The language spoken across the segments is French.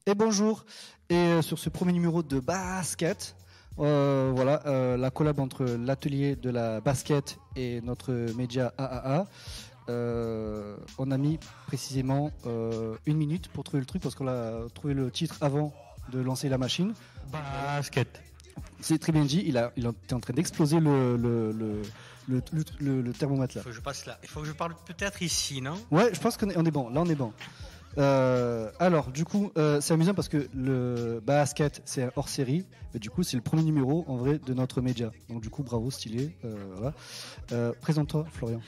Et bonjour. Sur ce premier numéro de basket, la collab entre l'atelier de la basket et notre média AAA. On a mis précisément 1 minute pour trouver le truc parce qu'on a trouvé le titre avant de lancer la machine. Basket. C'est très bien dit. Il est en train d'exploser le thermomètre là. Il faut que je passe là. Il faut que je parle peut-être ici, non? Ouais, je pense qu'on est bon. Là, on est bon. Alors, du coup, c'est amusant parce que le basket, c'est un hors-série. Et du coup, c'est le premier numéro, en vrai, de notre média. Donc, du coup, bravo, stylé. Voilà. Présente-toi, Florian.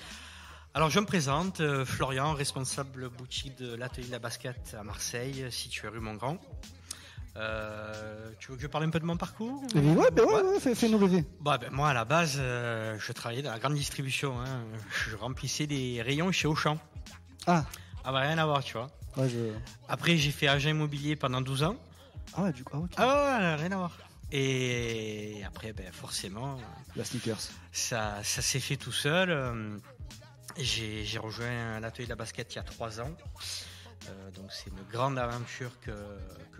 Alors, je me présente, Florian, responsable boutique de l'atelier de la basket à Marseille, situé rue Montgrand. Tu veux que je parle un peu de mon parcours? Ouais, fais-nous rêver. Moi, à la base, je travaillais dans la grande distribution. Hein. Je remplissais des rayons chez Auchan. Ah, Rien à voir, tu vois. ouais, Après, j'ai fait agent immobilier pendant 12 ans. Ah ouais, du coup, ok. Rien à voir. Et après, forcément, La sneakers. ça s'est fait tout seul. J'ai rejoint l'atelier de la basket il y a 3 ans. Donc c'est une grande aventure que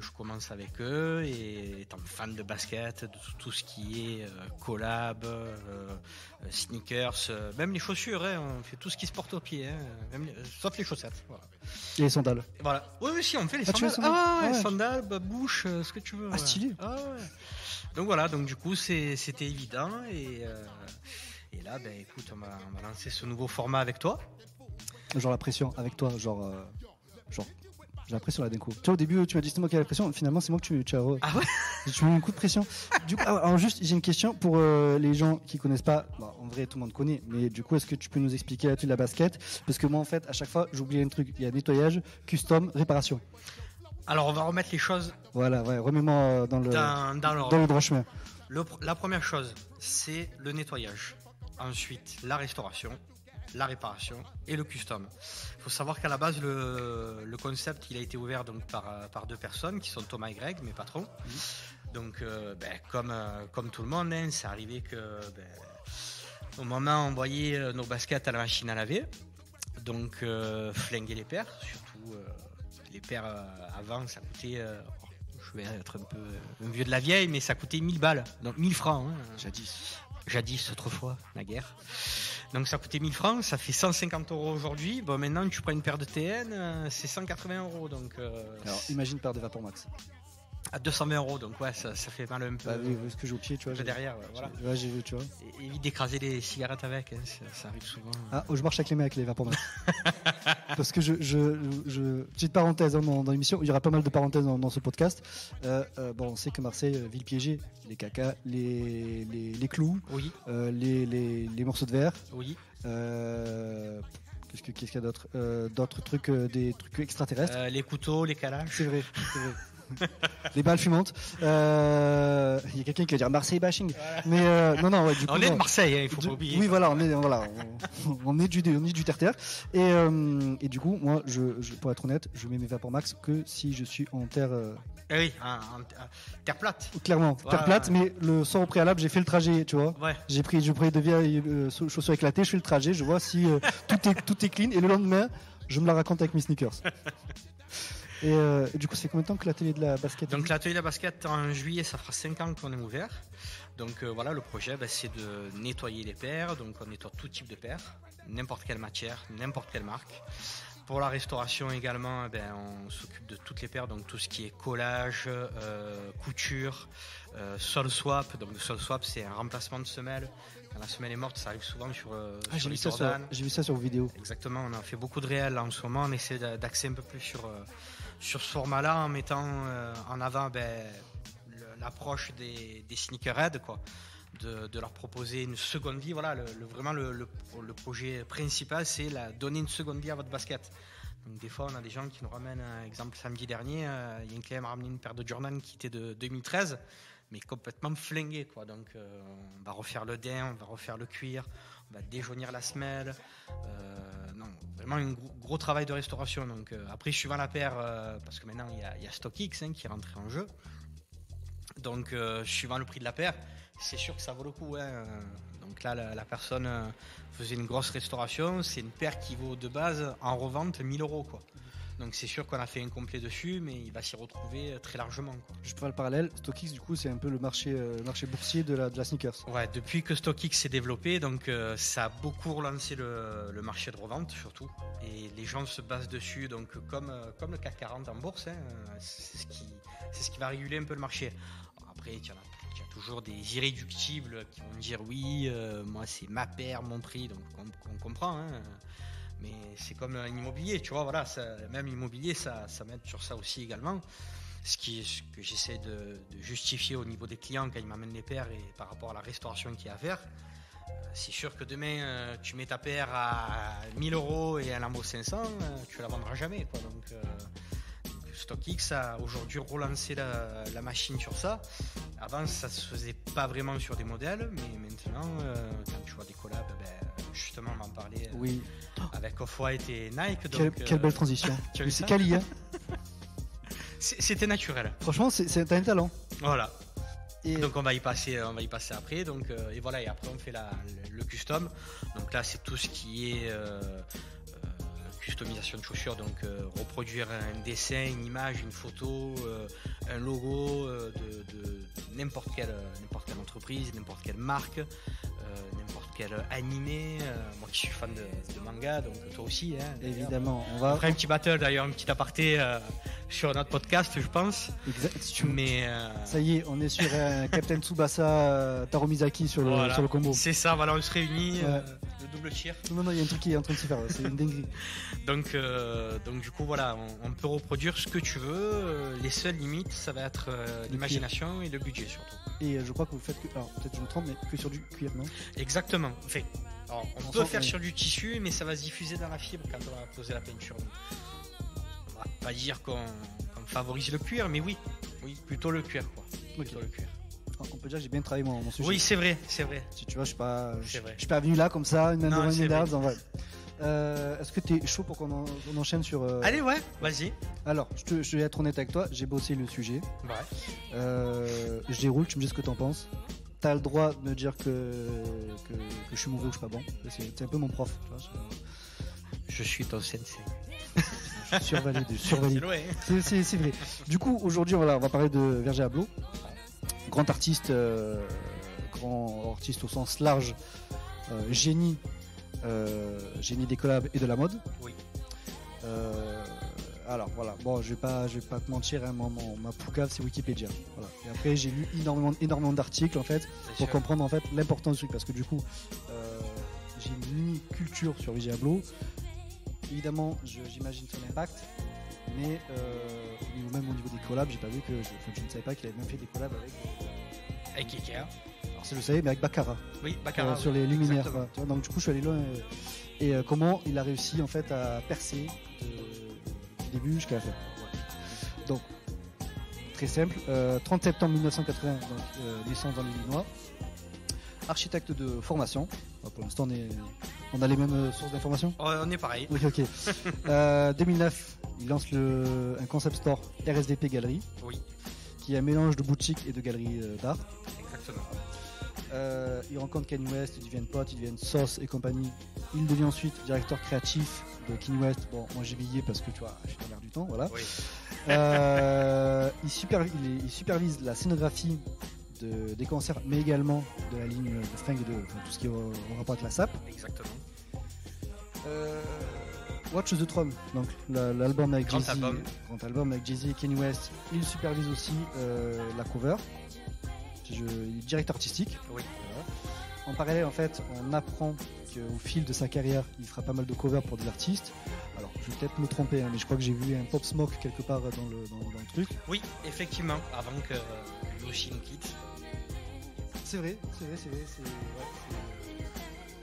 je commence avec eux, et étant fan de basket, de tout ce qui est collab, sneakers, même les chaussures, hein, on fait tout ce qui se porte aux pieds, hein, sauf les chaussettes. Voilà. Et les sandales. Voilà. Oui, si, on fait les tu fais sandales. les sandales. Sandales, babouches, ce que tu veux. Ah, stylé. Ouais. Donc voilà, donc du coup c'était évident, et là, écoute, on va lancer ce nouveau format avec toi. Genre la pression avec toi, genre j'ai la pression là d'un coup. Tu vois, au début tu m'as dit c'est moi qui ai la pression, finalement c'est moi que tu as Ah ouais. tu mets un coup de pression. Du coup, alors juste j'ai une question pour les gens qui connaissent pas. Bon, en vrai tout le monde connaît, mais du coup est-ce que tu peux nous expliquer l'atelier de la basket? Parce que moi en fait à chaque fois j'oublie un truc. Il y a nettoyage, custom, réparation. Alors on va remettre les choses. Voilà, ouais, remets-moi dans le droit chemin. La première chose, c'est le nettoyage. Ensuite, la restauration, la réparation et le custom. Il faut savoir qu'à la base, le concept, il a été ouvert donc par 2 personnes qui sont Thomas et Greg, mes patrons. Donc, comme tout le monde, hein, c'est arrivé que au moment où on voyait nos baskets à la machine à laver, donc flinguer les paires, surtout les paires avant, ça coûtait... je vais être un peu un vieux de la vieille, mais ça coûtait 1000 balles, donc 1000 francs. Hein, jadis, autrefois, la guerre. Donc ça coûtait 1000 francs, ça fait 150 € aujourd'hui. Bon, maintenant tu prends une paire de TN, c'est 180 €. Donc, alors imagine une paire de Vapormax. À 220 €, donc ouais, ça fait mal un peu. Oui, ce que j'ai au pied, tu vois. Derrière, voilà. Ouais, j'ai vu, tu vois. Et évite d'écraser les cigarettes avec, hein, ça arrive souvent. Ah, je marche avec les mecs avec les Vapormax. Parce que petite parenthèse dans l'émission, il y aura pas mal de parenthèses dans ce podcast. On sait que Marseille, ville piégée, les cacas, les clous, oui. Les morceaux de verre. Oui. Qu'est-ce qu'il y a d'autre? D'autres trucs, des trucs extraterrestres. Les couteaux, les calages. C'est vrai. Les balles fumantes. Il y a quelqu'un qui va dire Marseille bashing. Voilà. Mais non, ouais, du coup, on est de Marseille, hein, il faut pas oublier. Oui, voilà, on est du terre-terre. Et du coup, moi, pour être honnête, je mets mes Vapormax que si je suis en terre. Oui, terre plate. Clairement, terre plate, mais le soir au préalable, j'ai fait le trajet, tu vois. Ouais. J'ai pris de vieilles chaussures éclatées, je fais le trajet, je vois si tout est clean, et le lendemain, je me la raconte avec mes sneakers. Et du coup, c'est combien de temps que l'atelier de la basket? Donc l'atelier de la basket, en juillet, ça fera 5 ans qu'on est ouvert. Donc voilà, le projet, c'est de nettoyer les paires. Donc on nettoie tout type de paires, n'importe quelle matière, n'importe quelle marque. Pour la restauration également, on s'occupe de toutes les paires, donc tout ce qui est collage, couture, sol swap. Donc le sol swap, c'est un remplacement de semelle. Quand la semelle est morte, ça arrive souvent sur j'ai les Jordan. J'ai vu ça sur vidéo. Exactement, on a fait beaucoup de réels en ce moment. On essaie d'axer un peu plus sur ce format-là, en mettant en avant l'approche des sneakerheads, quoi. De leur proposer une seconde vie. Voilà, vraiment le projet principal, c'est donner une seconde vie à votre basket. Donc des fois, on a des gens qui nous ramènent, exemple samedi dernier, il y a une client qui m'a ramené une paire de Jordan qui était de 2013, mais complètement flinguée, quoi. Donc on va refaire le daim, on va refaire le cuir, on va déjaunir la semelle. Non, vraiment un gros travail de restauration. Donc après, suivant la paire, parce que maintenant il y a StockX qui est rentré en jeu. Donc suivant le prix de la paire, c'est sûr que ça vaut le coup, hein. Donc là, la personne faisait une grosse restauration. C'est une paire qui vaut de base en revente 1000 €, quoi. Donc c'est sûr qu'on a fait un complet dessus, mais il va s'y retrouver très largement, quoi. Je peux faire le parallèle. StockX, du coup, c'est un peu le marché boursier de la sneakers. Ouais, depuis que StockX s'est développé, donc ça a beaucoup relancé le marché de revente surtout, et les gens se basent dessus, donc comme le CAC 40 en bourse, hein, c'est ce qui va réguler un peu le marché. Alors après, il y a toujours des irréductibles qui vont dire oui, moi c'est ma paire, mon prix, donc on comprend, hein, mais c'est comme l'immobilier, tu vois, voilà, même l'immobilier, ça m'aide sur ça aussi également. Ce que j'essaie de justifier au niveau des clients quand ils m'amènent les paires et par rapport à la restauration qu'il y a à faire. C'est sûr que demain, tu mets ta paire à 1000 € et elle en vaut 500, tu la vendras jamais, quoi. Donc StockX a aujourd'hui relancé la machine sur ça. Avant, ça se faisait pas vraiment sur des modèles, mais maintenant, quand tu vois des collabs, justement, on en parlait Oui. avec Off-White et Nike. Quelle belle transition. Tu as vu C'est ça quali, hein. C'était naturel. Franchement, t'as un talent. Voilà. Et Donc on va y passer après. Donc et voilà, et après on fait le custom. Donc là c'est tout ce qui est customisation de chaussures, donc reproduire un dessin, une image, une photo, un logo de n'importe quelle entreprise, n'importe quelle marque, n'importe quel animé. Moi qui suis fan de manga, donc toi aussi, hein, évidemment, on fera un petit battle d'ailleurs, un petit aparté sur notre podcast, je pense. Exact. Mais ça y est, on est sur un Captain Tsubasa Taromizaki sur le combo. C'est ça, voilà, on se réunit, le double tir. Non, il y a un truc qui est en train de se faire, c'est une dinguerie. Donc du coup voilà, on peut reproduire ce que tu veux. Les seules limites, ça va être l'imagination et le budget surtout. Et je crois que vous faites que, alors peut-être je me trompe, mais que sur du cuir, non? Exactement. Enfin, alors, on peut faire sur du tissu, mais ça va se diffuser dans la fibre quand on va poser la peinture. Donc, on va pas dire qu'on favorise le cuir, mais oui, plutôt le cuir, quoi. Plutôt le cuir. On peut dire que j'ai bien travaillé mon sujet. Oui, c'est vrai. Si tu vois, je suis pas venu là comme ça, une main devant une main derrière. Est-ce que tu es chaud pour qu'on enchaîne sur... Allez, ouais, vas-y. Alors, je vais être honnête avec toi, j'ai bossé le sujet. Ouais. Je déroule, tu me dis ce que t'en penses. T'as le droit de me dire que je suis mauvais ou que je suis pas bon. C'est un peu mon prof. Tu vois, je suis ton sensei. Survalide. C'est vrai. Du coup, aujourd'hui, on va parler de Virgil Abloh. Grand artiste au sens large, génie des collabs et de la mode. Oui. Alors voilà, bon, je vais pas te mentir, hein, ma poucave c'est Wikipédia. Voilà. Et après j'ai lu énormément d'articles en fait pour comprendre en fait l'importance du truc, parce que du coup j'ai une mini culture sur Virgil Abloh. Évidemment, j'imagine son impact, mais même au niveau des collabs, j'ai pas vu que je ne savais pas qu'il avait même fait des collabs avec Ikea. Alors ça je le savais, mais avec Baccarat. Oui, Baccarat. Sur les luminaires. Voilà. Donc du coup je suis allé loin. Et comment il a réussi en fait à percer du début jusqu'à la fin. Ouais. Donc très simple. 30 septembre 1980, donc naissance dans l'Illinois. Architecte de formation. Pour l'instant on a les mêmes sources d'informations. On est pareil. Oui, ok. 2009, il lance un concept store RSVP Galerie. Oui. Qui est un mélange de boutique et de galerie d'art. Exactement. Il rencontre Kanye West, ils deviennent potes, ils deviennent Sauce et compagnie. Il devient ensuite directeur créatif de Kanye West. Bon, moi j'ai billé parce que tu vois, je suis dans l'air du temps, voilà. Oui. Il supervise la scénographie des concerts, mais également de la ligne de fringues et de tout ce qui est en rapport avec la SAP. Exactement. Watch the Throne, donc l'album avec Grand album avec Jay-Z et Kanye West. Il supervise aussi la cover. Il est directeur artistique. Oui. Voilà. En parallèle, en fait, on apprend qu'au fil de sa carrière, il fera pas mal de covers pour des artistes. Alors, je vais peut-être me tromper, hein, mais je crois que j'ai vu un Pop Smoke quelque part dans le truc. Oui, effectivement, avant que lui aussi nous quitte. C'est vrai. C'est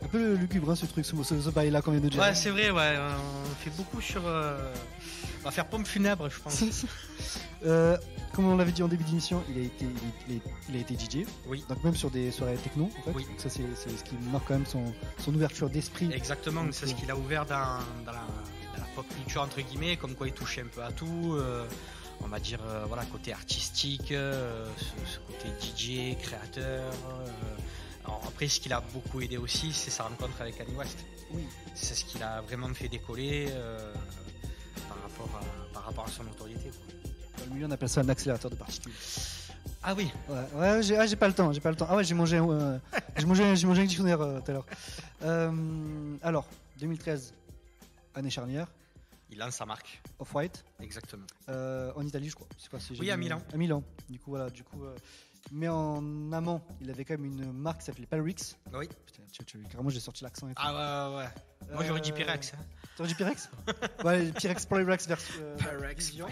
un peu lugubre, hein, ce truc, ce bail-là qu'on vient de dire. Ouais, c'est vrai, ouais. On fait beaucoup sur... On va faire pompe funèbre, je pense. Comme on l'avait dit en début d'émission, il a été DJ. Oui. Donc même sur des soirées techno, en fait. Oui. Donc ça c'est ce qui marque quand même son ouverture d'esprit. Exactement, c'est ce qu'il a ouvert dans la pop culture entre guillemets, comme quoi il touchait un peu à tout. On va dire voilà, côté artistique, ce côté DJ, créateur. Alors après, ce qui l'a beaucoup aidé aussi, c'est sa rencontre avec Kanye West. Oui. C'est ce qui l'a vraiment fait décoller. par rapport à son notoriété, quoi. Dans le milieu, on appelle ça un accélérateur de particules. Ah oui. Ouais, j'ai pas le temps. Ah ouais, j'ai mangé un dictionnaire tout à l'heure. Alors, 2013, année charnière. Il lance sa marque. Off-White. Exactement. En Italie, je crois. C'est quoi, Oui, à Milan. À Milan. Du coup, voilà. Mais en amont, il avait quand même une marque qui s'appelait Pyrex. Oui. Putain, carrément, j'ai sorti l'accent et tout. Ah ouais. Moi, j'aurais dit Pyrex. Hein. T'aurais dit Pyrex? Ouais, Pyrex version. Pyrex Vision.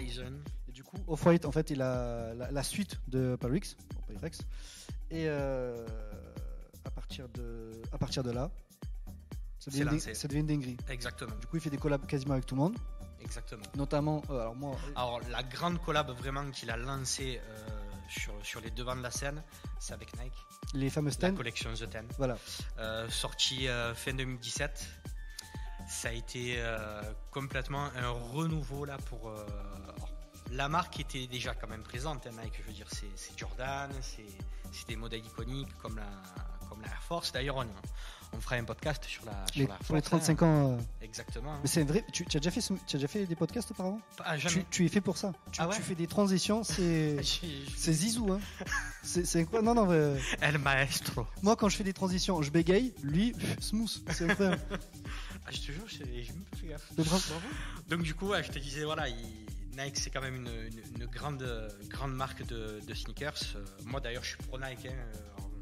Et du coup, Off-White, en fait, il a la suite de Pyrex. Et à partir de là, ça devient une dinguerie. Exactement. Du coup, il fait des collabs quasiment avec tout le monde. Exactement. Notamment, Alors, la grande collab vraiment qu'il a lancée sur les devants de la scène, c'est avec Nike. Les fameuses La 10. collection The 10. Voilà. Sortie fin 2017. Ça a été complètement un renouveau là pour. La marque était déjà quand même présente, hein, Nike. Je veux dire, c'est Jordan, c'est des modèles iconiques comme la Air Force. D'ailleurs, on fera un podcast sur la Air Force. Pour les 35 ans. Exactement. Mais c'est vrai. Tu as déjà fait des podcasts auparavant? Jamais. Tu es fait pour ça. Tu fais des transitions, c'est zizou. Hein. C'est quoi? Non. El maestro. Moi, quand je fais des transitions, je bégaye. Lui, smooth. C'est incroyable. Je te jure, j'ai même pas fait gaffe. Bravo. Donc du coup, je te disais, voilà, Nike c'est quand même une grande marque de sneakers. Moi d'ailleurs, je suis pro Nike. Hein.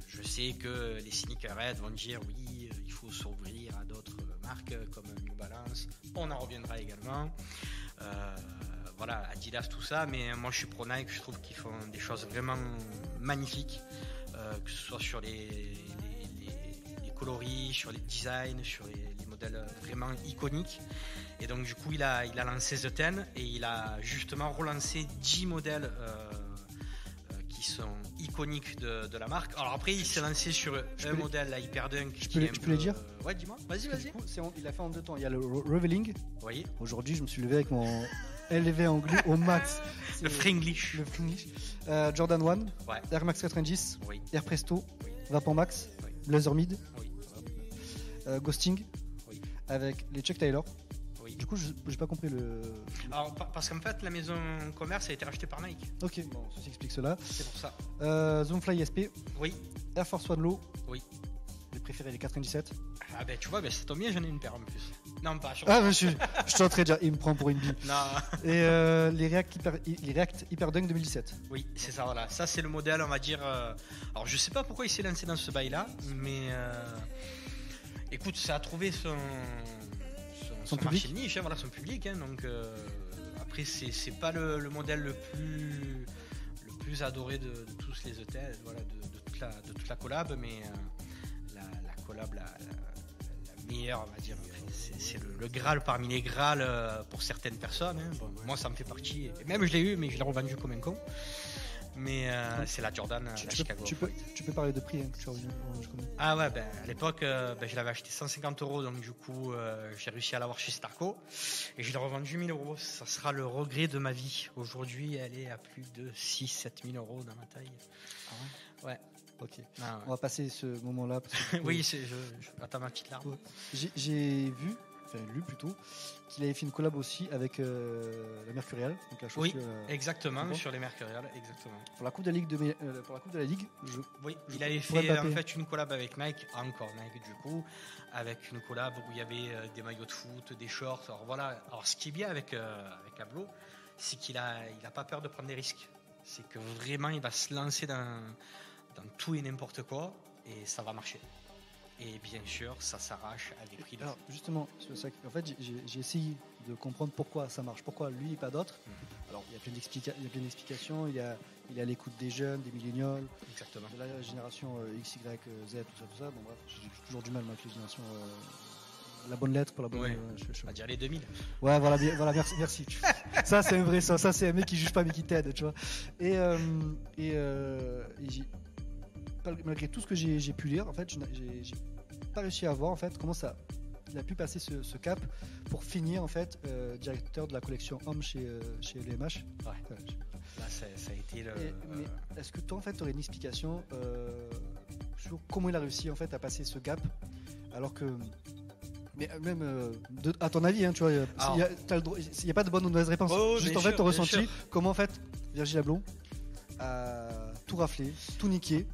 Je sais que les sneakerheads vont dire oui, il faut s'ouvrir à d'autres marques comme New Balance. On en reviendra également. Voilà, Adidas, tout ça. Mais moi, je suis pro Nike. Je trouve qu'ils font des choses vraiment magnifiques, que ce soit sur les coloris, sur les designs, sur les modèles vraiment iconiques. Et donc du coup il a lancé The 10 et il a justement relancé 10 modèles qui sont iconiques de la marque. Alors après il s'est lancé sur un modèle, la Hyperdunk. Je peux les dire? Ouais, dis-moi, vas-y. Du coup, il a fait en 2 temps. Il y a le Revealing. Oui. Aujourd'hui je me suis levé avec mon élevé anglais au max. Le Fringlish. Jordan 1, ouais. Air Max 90, oui. Air Presto, oui. Vapor Max, oui. Blazer Mid, oui. Ghosting, oui. avec les Chuck Taylor. Oui. Du coup, j'ai pas compris le. Alors, parce qu'en fait, la maison commerce a été rachetée par Nike. Ok, bon, ceci explique cela. C'est pour ça. Zoomfly SP. Oui. Air Force One Low. Oui. J'ai préféré les 97. Ah ben tu vois, ça tombe bien, j'en ai une paire en plus. Non, pas sur. Ah, je suis en train de dire, il me prend pour une bille. Non. Et les React Hyperdunk 2017. Oui, c'est ça, voilà. Ça, c'est le modèle, on va dire. Alors, je sais pas pourquoi il s'est lancé dans ce bail-là, mais écoute, ça a trouvé son marché de niche, hein, voilà, son public. Hein, donc, après, c'est pas le modèle le plus adoré de tous les hôtels, voilà, de toute la collab, mais la collab, la meilleure, on va dire. C'est le Graal parmi les Graal pour certaines personnes. Hein. Bon, moi, ça me fait partie. Et même, je l'ai eu, mais je l'ai revendu comme un con. Mais c'est la Jordan, la Chicago. Tu peux parler de prix, hein, que tu reviens. Ah ouais, à l'époque, je l'avais acheté 150 €, donc du coup, j'ai réussi à l'avoir chez Starco. Et je l'ai revendu 1000 €. Ça sera le regret de ma vie. Aujourd'hui, elle est à plus de 6-7 000 € dans ma taille. Ah ouais? Ouais. Ok. Ah ouais. On va passer ce moment-là. Oui, je attends ma petite larme. J'ai lu plutôt, qu'il avait fait une collab aussi avec la Mercurial. Donc la oui, exactement, sur les Mercurial, exactement. Pour la Coupe de la Ligue, oui, il avait fait en fait une collab avec Nike, encore Nike du coup, avec une collab où il y avait des maillots de foot, des shorts. Alors voilà. Alors ce qui est bien avec Ablo, c'est qu'il a pas peur de prendre des risques. C'est que vraiment il va se lancer dans tout et n'importe quoi et ça va marcher. Et bien sûr, ça s'arrache à des prix de. Alors justement, en fait, j'ai essayé de comprendre pourquoi ça marche, pourquoi lui et pas d'autres. Alors il y a plein d'explications, il y a l'écoute des jeunes, des millénials, exactement, de la génération X, Y, Z, tout ça. Bon bref, j'ai toujours du mal avec les générations. La bonne lettre pour la bonne. Ouais. On va dire les 2000. Ouais, voilà, merci. Ça c'est un vrai ça c'est un mec qui juge pas mais qui t'aide, tu vois. Et malgré tout ce que j'ai pu lire, en fait, j'ai pas réussi à voir en fait comment ça il a pu passer ce cap pour finir en fait directeur de la collection homme chez LVMH. Ouais. Là, ça a été le. Mais est-ce que toi en fait tu aurais une explication sur comment il a réussi en fait à passer ce gap alors que Mais même, à ton avis, hein, tu vois, il n'y a pas de bonne ou de mauvaise réponse. Oh, Juste bien en fait, sûr, ton bien ressenti, sûr. comment en fait, Virgil Abloh a tout raflé, tout niqué.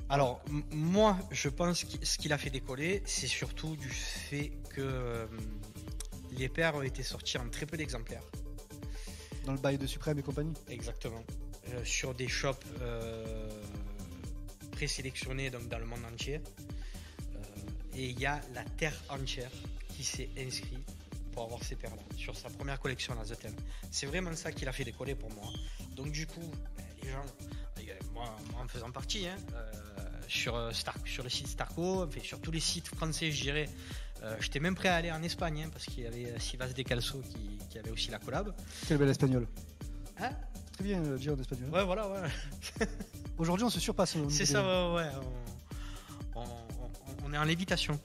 Alors, moi, je pense que ce qu'il a fait décoller, c'est surtout du fait que les paires ont été sortis en très peu d'exemplaires. Dans le bail de Suprême et compagnie. Exactement. Sur des shops présélectionnés donc dans le monde entier. Et il y a la terre entière qui s'est inscrite pour avoir ces paires-là, sur sa première collection, la The Ten. C'est vraiment ça qui l'a fait décoller pour moi. Donc du coup, les gens, moi en faisant partie, sur le site Starco, enfin, sur tous les sites français, je dirais, j'étais même prêt à aller en Espagne, parce qu'il y avait Sivas Descalzo qui avait aussi la collab. Quel bel espagnol. Hein? Très bien, dire en espagnol. Ouais, voilà, ouais. Aujourd'hui, on se surpasse. C'est ça, ouais. On est en lévitation.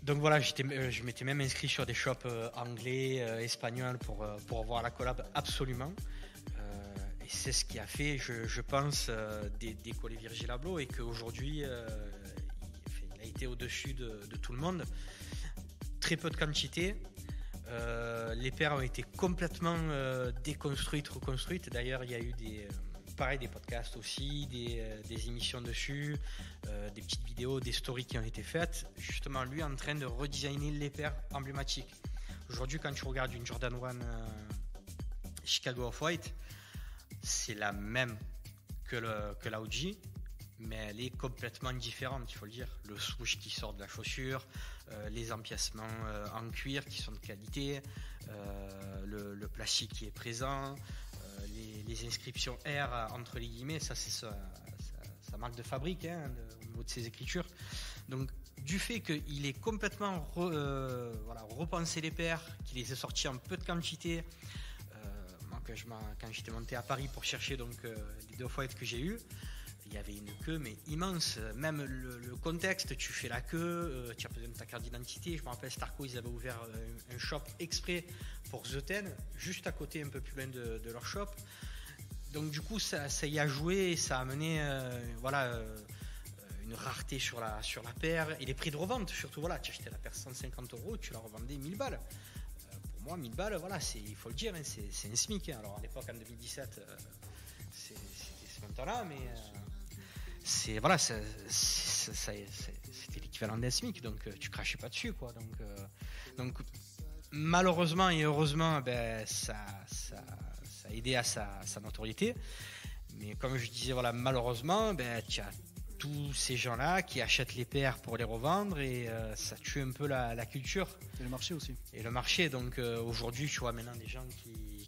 Donc voilà, je m'étais même inscrit sur des shops anglais, espagnols pour avoir la collab absolument. Et c'est ce qui a fait, je pense, décoller Virgil Abloh et qu'aujourd'hui, il a été au-dessus de tout le monde. Très peu de quantité. Les paires ont été complètement déconstruites, reconstruites. D'ailleurs, il y a eu des podcasts aussi, des émissions dessus, des petites vidéos, des stories qui ont été faites. Justement, lui en train de redesigner les paires emblématiques. Aujourd'hui, quand tu regardes une Jordan 1 Chicago Off-White, c'est la même que la OG, mais elle est complètement différente, il faut le dire. Le swoosh qui sort de la chaussure, les empiècements en cuir qui sont de qualité, le plastique qui est présent, les inscriptions R entre les guillemets, ça c'est sa marque de fabrique au niveau de ses écritures. Donc du fait qu'il ait complètement repensé les paires, qu'il les ait sortis en peu de quantité, quand j'étais monté à Paris pour chercher donc les deux Off-White que j'ai eu, il y avait une queue mais immense. Même le contexte, tu fais la queue, tu as besoin de ta carte d'identité. Je me rappelle Starco, ils avaient ouvert un shop exprès pour The Ten, juste à côté, un peu plus loin de leur shop. Donc du coup ça y a joué et ça a amené une rareté sur la paire et les prix de revente surtout. Voilà, tu achetais la paire 150 €, tu la revendais 1000 balles. Pour moi 1000 balles, voilà, il faut le dire, c'est un SMIC. Alors à l'époque en 2017 c'était ce montant-là, mais c'était l'équivalent d'un SMIC, donc tu crachais pas dessus, quoi. Donc malheureusement et heureusement, ça a aidé à sa notoriété. Mais comme je disais, voilà, malheureusement, tu as tous ces gens-là qui achètent les paires pour les revendre et ça tue un peu la culture. Et le marché aussi. Et le marché, donc aujourd'hui, tu vois maintenant des gens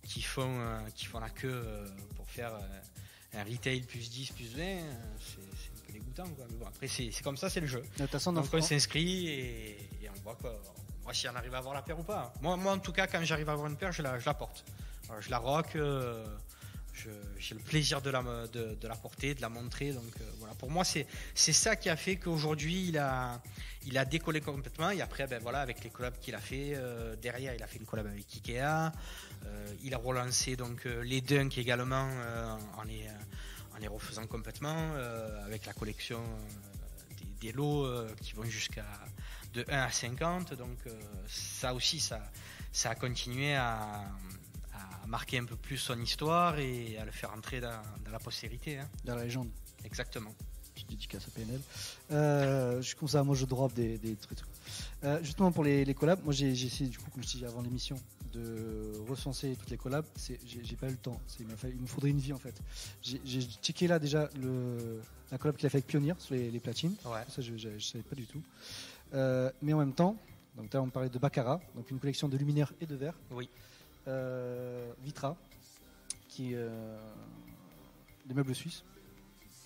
qui font la queue pour faire un retail plus 10, plus 20, c'est un peu dégoûtant, quoi. Mais bon, après, c'est comme ça, c'est le jeu. De toute façon, donc on s'inscrit et on voit quoi. On voit si on arrive à avoir la paire ou pas. Moi en tout cas, quand j'arrive à avoir une paire, je la porte. Alors, je la rock, j'ai le plaisir de la porter, de la montrer. Donc voilà, pour moi, c'est ça qui a fait qu'aujourd'hui, il a décollé complètement. Et après, avec les collabs qu'il a fait, derrière, il a fait une collab avec Ikea. Il a relancé donc les Dunk également en les refaisant complètement avec la collection des lots qui vont jusqu'à de 1 à 50. Donc ça aussi, ça a continué à marquer un peu plus son histoire et à le faire entrer dans la postérité. Dans la légende. Exactement. Petite dédicace à PNL. Je suis comme ça, moi je drop des trucs. Justement pour les collabs, moi j'ai essayé, du coup, comme je disais avant l'émission, de recenser toutes les collabs. J'ai pas eu le temps. Il me faudrait une vie en fait. J'ai checké là déjà la collab qu'il a fait avec Pioneer sur les platines. Ouais. Ça je savais pas du tout. Mais en même temps, donc là on parlait de Baccarat, donc une collection de luminaires et de verre. Oui. Vitra, qui des meubles suisses.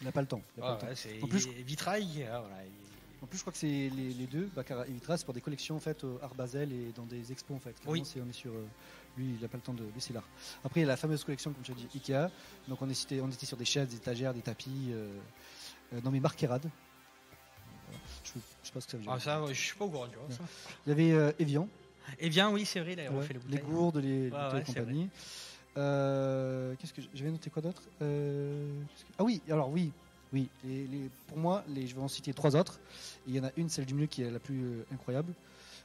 Il n'a pas le temps. En plus, Vitrail. En plus, je crois que c'est les deux, Baccarat et Vitra, c'est pour des collections en fait au Art Basel et dans des expos en fait. Oui. On est sur lui, il n'a pas le temps de laisser l'art. Après, il y a la fameuse collection, comme tu as dit, Ikea. Donc on était sur des chaises, des étagères, des tapis. Nommé Marquerade. Je sais pas ce que ça veut dire. Ça, je suis pas au courant, tu vois. Ça. Il y avait Evian. Evian, oui, c'est vrai, il a refait les bouteilles. Les gourdes, les bouteilles et compagnie. Qu'est-ce que j'avais noté quoi d'autre Ah oui, alors oui, Oui, pour moi, je vais en citer 3 autres. Il y en a une, celle du milieu, qui est la plus incroyable.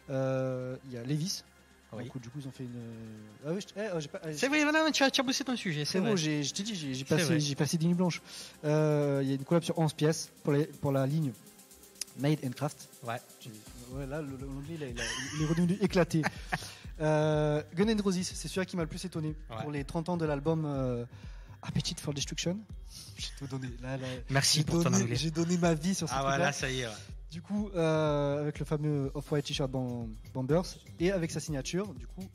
Il y a Levi's. Oui. Donc, du coup, ils ont fait une. Ah oui, j'ai pas. C'est vrai, voilà, tu as bossé ton sujet. C'est bon, je t'ai dit, vrai. j'ai passé des nuits blanches. Il y a une collab sur 11 pièces pour la ligne Made and Craft. Ouais. Ouais, là, l'anglais, il est redevenu éclaté. Gun N' Roses, c'est celui qui m'a le plus étonné. Ouais. Pour les 30 ans de l'album Appetite for Destruction. J'ai tout donné. Là, Merci pour ton anglais. J'ai donné ma vie sur ce truc-là. Voilà, ça y est. Ouais. Du coup, avec le fameux Off-White T-shirt Bombers et avec sa signature, du coup,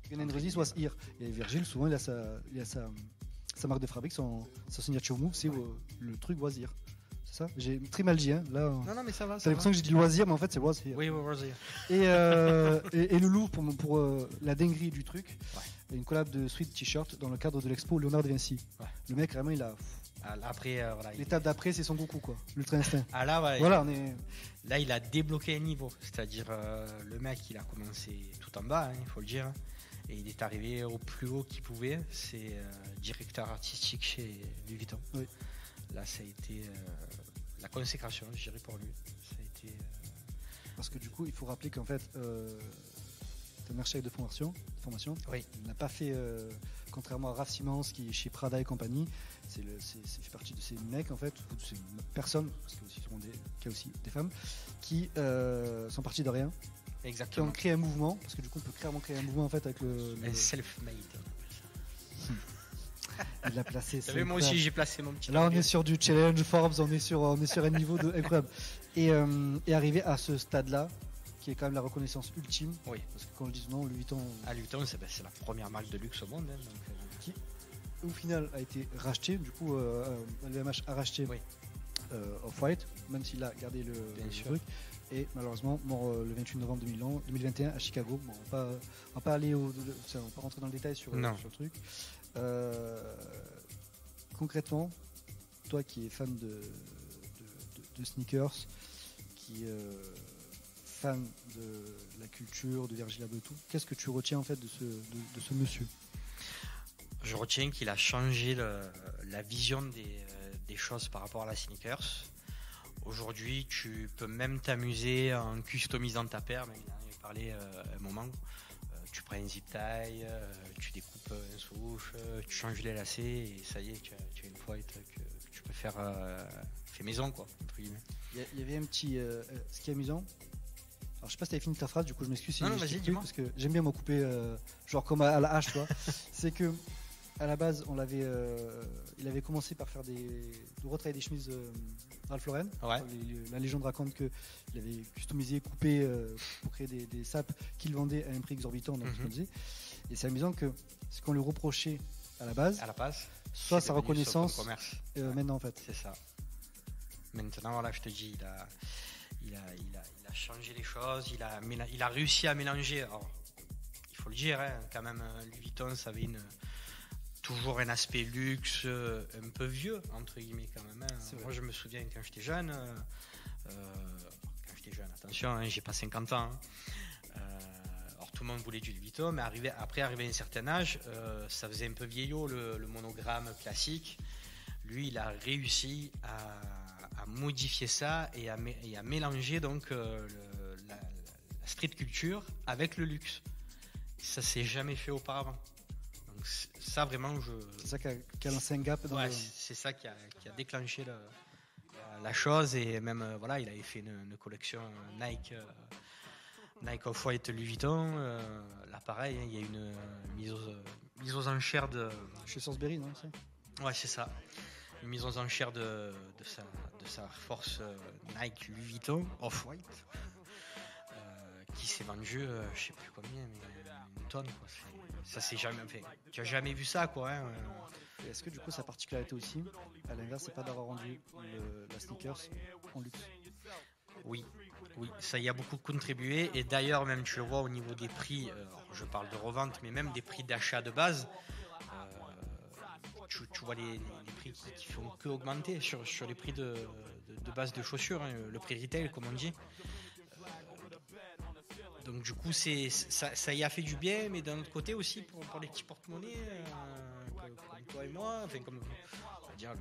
Gun N' Roses was here. Et Virgil, souvent, il a sa marque de fabrique, sa signature move, c'est le truc was here. C'est ça? J'ai très mal dit, hein. Là, Non, mais ça va. t'as l'impression que j'ai dit loisir, mais en fait, c'est was here. Oui, was here. Et le Louvre, pour la dinguerie du truc, Ouais. une collab de Sweet T-shirt dans le cadre de l'expo Léonard de Vinci. Ouais. Le mec, vraiment, il a. Après, voilà. L'étape d'après, c'est son Goku, quoi. L'Ultra Instinct. Ah là, ouais. Voilà, Là, il a débloqué un niveau. C'est-à-dire, le mec, il a commencé tout en bas, il faut le dire. Et il est arrivé au plus haut qu'il pouvait. C'est directeur artistique chez Louis Vuitton. Oui. Là, ça a été la consécration, je dirais, pour lui. Ça a été. Parce que du coup, il faut rappeler qu'en fait, c'est un architecte de formation. Oui. Il n'a pas fait, contrairement à Raph Simons qui est chez Prada et compagnie, c'est fait partie de ces mecs en fait, ou de ces personnes, parce qu'il y a aussi des femmes, qui sont partis de rien, qui Exactement. ont créé un mouvement, parce que du coup, on peut clairement créer un mouvement en fait avec Un self-made. il l'a placé. Vous savez, moi aussi, j'ai placé mon petit. Là, on anglais. est sur du challenge Forbes, on est sur un niveau incroyable. Et arrivé à ce stade-là, qui est quand même la reconnaissance ultime. Oui. Parce que quand on le dit non, Louis Vuitton, À Louis Vuitton, c'est la première marque de luxe au monde. Hein, donc, qui au final a été racheté, du coup, LVMH a racheté Oui. Off-White, même s'il a gardé le sûr. truc. Et malheureusement, mort le 28 novembre 2021 à Chicago. Bon, on va pas aller on va pas rentrer dans le détail sur le truc. Concrètement, toi qui es fan de sneakers, qui est fan de la culture, de Virgil Abloh et tout, qu'est-ce que tu retiens en fait de ce monsieur? Je retiens qu'il a changé la vision des choses par rapport à la sneakers. Aujourd'hui, tu peux même t'amuser en customisant ta paire, même il en avait parlé un moment. Tu prends un zip tie, tu découpes un swoosh, tu changes les lacets et ça y est, tu as une white que tu peux faire fait maison, quoi, entre guillemets. Il y avait un petit ce qui est amusant. Alors je sais pas si t'avais fini ta phrase, du coup je m'excuse si Non, je vas-y, t'ai coupé, dis-moi. parce que j'aime bien me couper genre comme à la hache, tu vois. C'est que à la base, il avait commencé par faire de retravailler des chemises Ralph Lauren. Ouais. La légende raconte qu'il avait customisé, coupé pour créer des sapes qu'il vendait à un prix exorbitant. Donc, et c'est amusant que ce qu'on lui reprochait à la base, soit sa reconnaissance maintenant en fait. C'est ça. Maintenant, voilà, je te dis, il a changé les choses, il a réussi à mélanger. Alors, il faut le dire, hein, quand même, Louis Vuitton, ça avait toujours un aspect luxe, un peu vieux, entre guillemets, quand même. Hein. Moi, je me souviens quand j'étais jeune, attention, hein, j'ai pas 50 ans. Hein. Alors, tout le monde voulait du Louis Vuitton, mais après arrivé à un certain âge, ça faisait un peu vieillot, le monogramme classique. Lui, il a réussi à modifier ça et à mélanger donc la street culture avec le luxe. Ça s'est jamais fait auparavant. Donc ça vraiment, c'est ça qui a lancé un gap. C'est ça qui a déclenché la chose et même voilà, il avait fait une collection Nike Off-White Louis Vuitton. Là pareil, hein, il y a une mise aux enchères de chez Sainsbury, non? Ouais, c'est ça. Une mise aux enchères de sa force Nike Louis Vuitton Off-White qui s'est vendu je sais plus combien, mais une tonne, quoi. Ça c'est jamais fait. Tu as jamais vu ça, quoi. Hein. Est-ce que du coup sa particularité aussi, à l'inverse, c'est pas d'avoir rendu la sneakers en luxe? Oui, ça y a beaucoup contribué et d'ailleurs même tu le vois au niveau des prix, je parle de revente mais même des prix d'achat de base, tu vois les prix qui font que augmenter sur les prix de base de chaussures, hein, le prix retail comme on dit. Donc du coup ça y a fait du bien, mais d'un autre côté aussi pour les petits porte-monnaies comme toi et moi, enfin comme on va dire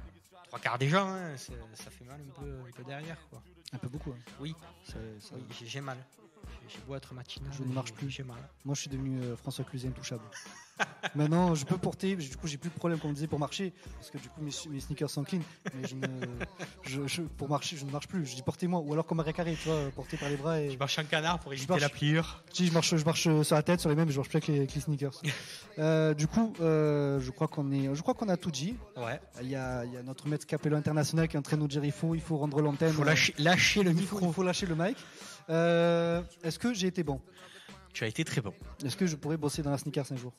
trois quarts des gens, hein, ça fait mal un peu derrière, quoi. Un peu beaucoup. Hein. Oui, Ça- oui, j'ai mal. J'ai beau être matinal. Je ne marche plus. J'ai mal. Moi, je suis devenu François Cluzet intouchable. Maintenant, je peux porter. Du coup, j'ai plus de problème, comme on disait, pour marcher, parce que du coup, mes sneakers s'inclinent. Mais pour marcher, je ne marche plus. Je dis portez-moi, ou alors comme un carré, tu vois, porté par les bras. Et Je marche en canard pour éviter marche. la pliure. si je marche sur la tête, sur les mêmes, mais je marche plus avec les sneakers. Du coup, je crois qu'on a tout dit. Ouais. Il y a notre maître Capello international qui est en train de nous dire il faut rendre l'antenne. Il faut lâcher le il micro. faut lâcher le mic. Est-ce que j'ai été bon? Tu as été très bon. Est-ce que je pourrais bosser dans la sneakers un jour?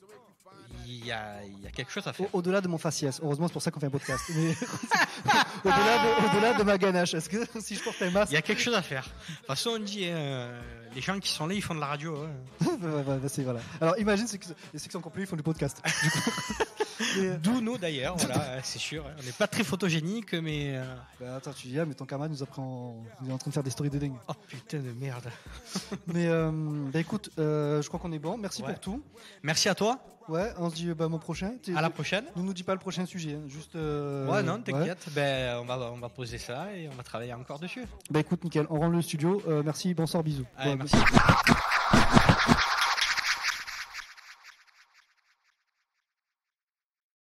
Il y a quelque chose à faire. Au-delà de mon faciès, heureusement c'est pour ça qu'on fait un podcast. Mais au-delà de ma ganache, est-ce que si je porte un masque, Il y a quelque chose à faire. De toute façon, on dit les gens qui sont là, ils font de la radio. Hein. voilà. Alors imagine ceux qui sont complets, ils font du podcast. Du coup. D'où nous d'ailleurs, voilà, c'est sûr. On n'est pas très photogénique, mais. Bah, attends, tu dis mais ton camarade nous apprend, il est en train de faire des stories de dingue. Oh putain de merde. Mais bah, écoute, je crois qu'on est bon. Merci pour tout. Merci à toi. Ouais, on se dit mon prochain. À la prochaine. Ne nous dis pas le prochain sujet, hein, juste. Ouais, non, t'inquiète. Ben, on va poser ça et on va travailler encore dessus. Bah écoute, nickel. On rend le studio. Merci, bonsoir, bisous. Allez, Ouais, merci.